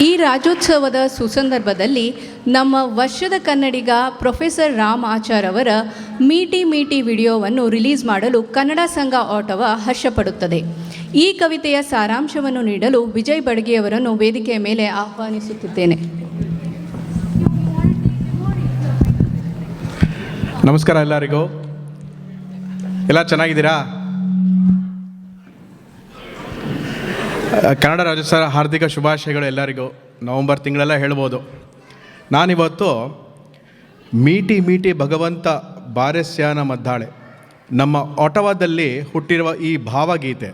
ಈ ರಾಜ್ಯೋತ್ಸವದ ಸುಸಂದರ್ಭದಲ್ಲಿ ನಮ್ಮ ವರ್ಷದ ಕನ್ನಡಿಗ ಪ್ರೊಫೆಸರ್ ರಾಮ್ ಆಚಾರ್ ಅವರ ಮೀಟಿ ಮೀಟಿ ವಿಡಿಯೋವನ್ನು ರಿಲೀಸ್ ಮಾಡಲು ಕನ್ನಡ ಸಂಘ ಆಟವ ಹರ್ಷಪಡುತ್ತದೆ. ಈ ಕವಿತೆಯ ಸಾರಾಂಶವನ್ನು ನೀಡಲು ವಿಜಯ್ ಬಡಗಿಯವರನ್ನು ವೇದಿಕೆಯ ಮೇಲೆ ಆಹ್ವಾನಿಸುತ್ತಿದ್ದೇನೆ. ನಮಸ್ಕಾರ ಎಲ್ಲರಿಗೂ. ಎಲ್ಲ ಚೆನ್ನಾಗಿದ್ದೀರಾ? ಕನ್ನಡ ರಾಜ್ಯೋತ್ಸವ ಹಾರ್ದಿಕ ಶುಭಾಶಯಗಳು ಎಲ್ಲರಿಗೂ. ನವಂಬರ್ ತಿಂಗಳೆಲ್ಲ ಹೇಳ್ಬೋದು. ನಾನಿವತ್ತು ಮೀಟಿ ಮೀಟಿ ಭಗವಂತ ಬಾರೆಸ್ಯಾನ ಮದ್ದಾಳೆ, ನಮ್ಮ ಒಟವಾದಲ್ಲಿ ಹುಟ್ಟಿರುವ ಈ ಭಾವಗೀತೆ,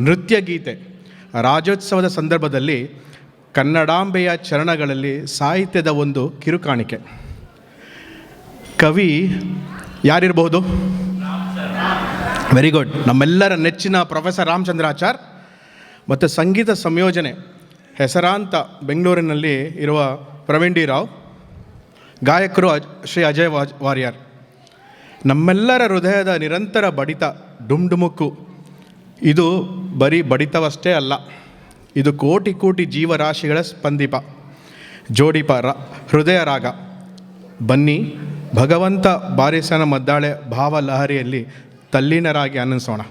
ನೃತ್ಯ ಗೀತೆ ರಾಜ್ಯೋತ್ಸವದ ಸಂದರ್ಭದಲ್ಲಿ ಕನ್ನಡಾಂಬೆಯ ಚರಣಗಳಲ್ಲಿ ಸಾಹಿತ್ಯದ ಒಂದು ಕಿರುಕಾಣಿಕೆ. ಕವಿ ಯಾರಿರಬಹುದು? Very good. ನಮ್ಮೆಲ್ಲರ ನೆಚ್ಚಿನ ಪ್ರೊಫೆಸರ್ ರಾಮಚಂದ್ರಾಚಾರ್ ಮತ್ತು ಸಂಗೀತ ಸಂಯೋಜನೆ ಹೆಸರಾಂತ ಬೆಂಗಳೂರಿನಲ್ಲಿ ಇರುವ ಪ್ರವೀಣ್ ಡಿ ರಾವ್, ಗಾಯಕರು ಶ್ರೀ ಅಜಯ್ ವಾರಿಯರ್. ನಮ್ಮೆಲ್ಲರ ಹೃದಯದ ನಿರಂತರ ಬಡಿತ, ಡುಮ್ ಡುಮುಕ್ಕು. ಇದು ಬರೀ ಬಡಿತವಷ್ಟೇ ಅಲ್ಲ, ಇದು ಕೋಟಿ ಕೋಟಿ ಜೀವರಾಶಿಗಳ ಸ್ಪಂದಿಪ, ಜೋಡಿಪ, ಹೃದಯ ರಾಗ. ಬನ್ನಿ ಭಗವಂತ ಬಾರಿಸನ ಮದ್ದಾಳೆ ಭಾವ ಲಹರಿಯಲ್ಲಿ ತಲ್ಲೀನರಾಗಿ ಆನಂದಿಸೋಣ.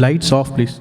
Lights off, please.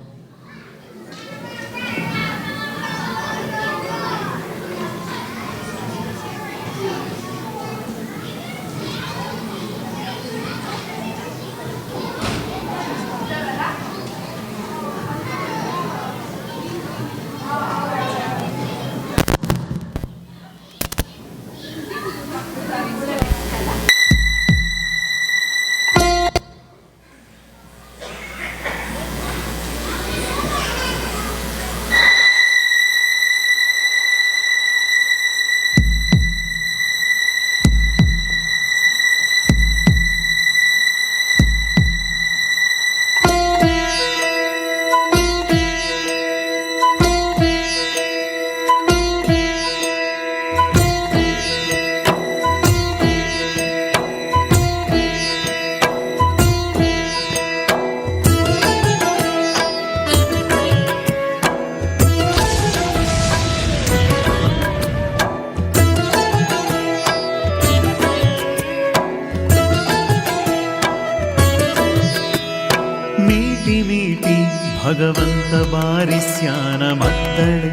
ಭಗವಂತ ಬಾರಿಸ್ಯಾನ ಮದ್ದಳೆ,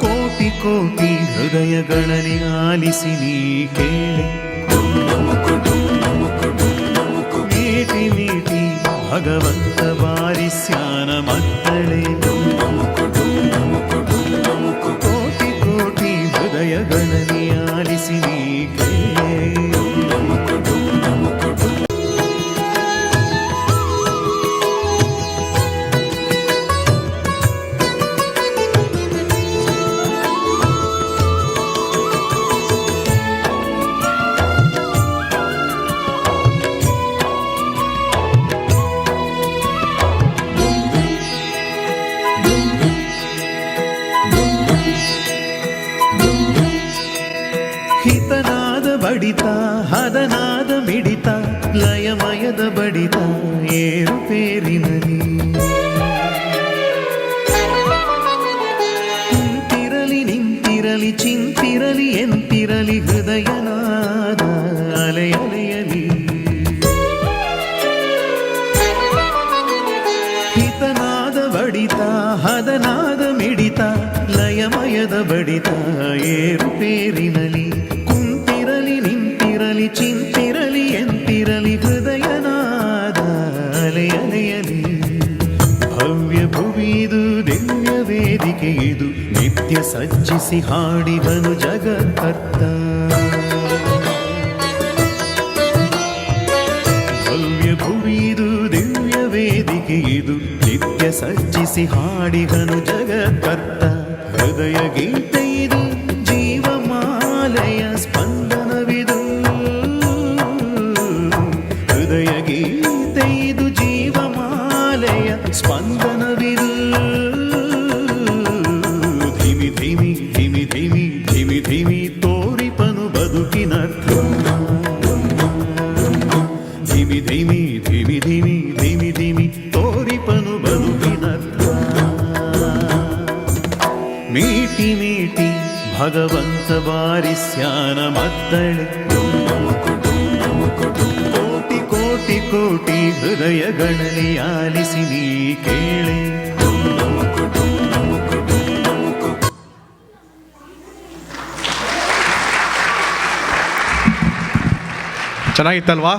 ಕೋಟಿ ಕೋಟಿ ಹೃದಯಗಳಲ್ಲಿ ಆಲಿಸಿ ನೀ ಕೇಳಿ. ಮೀಟಿ ಮೀಟಿ ಭಗವಂತ ಬಾರಿಸ್ಯಾನ ಮದ್ದಳೆ, ಕೋಟಿ ಕೋಟಿ ಹೃದಯಗಳಲ್ಲಿ ಆಲಿಸಿ ನೀ ಕೇಳಿ. ಹಿತನಾದ ಬಡಿತ, ಹದನಾದ ಮಿಡಿತ, ಲಯಮಯದ ಬಡಿತ ಏರುಪೇರಿನಲಿ. ಕುಂತಿರಲಿ ನಿಂತಿರಲಿ ಚಿಂತಿರಲಿ ಎಂತಿರಲಿ ಹೃದಯನಾದ ಅಲೆಯಲೆಯಲಿ. ಹಿತನಾದ ಬಡಿತ, ಹದನಾದ ಮಿಡಿತ, ಲಯಮಯದ ಬಡಿತ ಏರುಪೇರಿನಲಿ. ಚಿಂತಿರಲಿ ಎಂತಿರಲಿ ಹೃದಯನಾದ ಅಲೆಯಲೆಯಲಿ. ಭವ್ಯ ಭುವಿದು ದಿವ್ಯ ವೇದಿಕೆ ಇದು, ನಿತ್ಯ ಸಜ್ಜಿಸಿ ಹಾಡಿದನು ಜಗತ್ಕರ್ತ. ಭವ್ಯ ಭುವಿದು ದಿವ್ಯ ವೇದಿಕೆ ಇದು, ನಿತ್ಯ ಸಜ್ಜಿಸಿ ಹಾಡಿದನು ಜಗತ್ಕರ್ತ. ಹೃದಯ ಗೀತೆ ಇದು, ಜೀವಮಾಲೆಯ ಸ್ಪಂದನವಿದು. ಹೃದಯ ಗೀತೆ ಇದು, ಜೀವಮಾಲೆಯ ಸ್ಪಂದನವಿದು. ಧಿಮಿ ಧಿಮಿ ಧಿಮಿ ಧಿಮಿ ಧಿಮಿ ತೋರಿಪನು ಬದುಕಿನರ್ಥ ಧಿಮಿ ಧಿಮಿ ಧಿಮಿ ಧಿಮಿ ಧಿಮಿ ಧಿಮಿ ತೋರಿಪನು ಬದುಕಿನರ್ಥ ಮೀಟಿ ಮೀಟಿ ಭಗವಂತ ಬಾರಿಸ್ಯಾನ ಮದ್ದಳೆ ಕೋಟಿ ಕೋಟಿ ಕೋಟಿ ಹೃದಯಗಳಲ್ಲಿ ಆಲಿಸಿ ನೀ ಕೇಳೆ ಚೆನ್ನಾಗಿತ್ತಲ್ವಾ?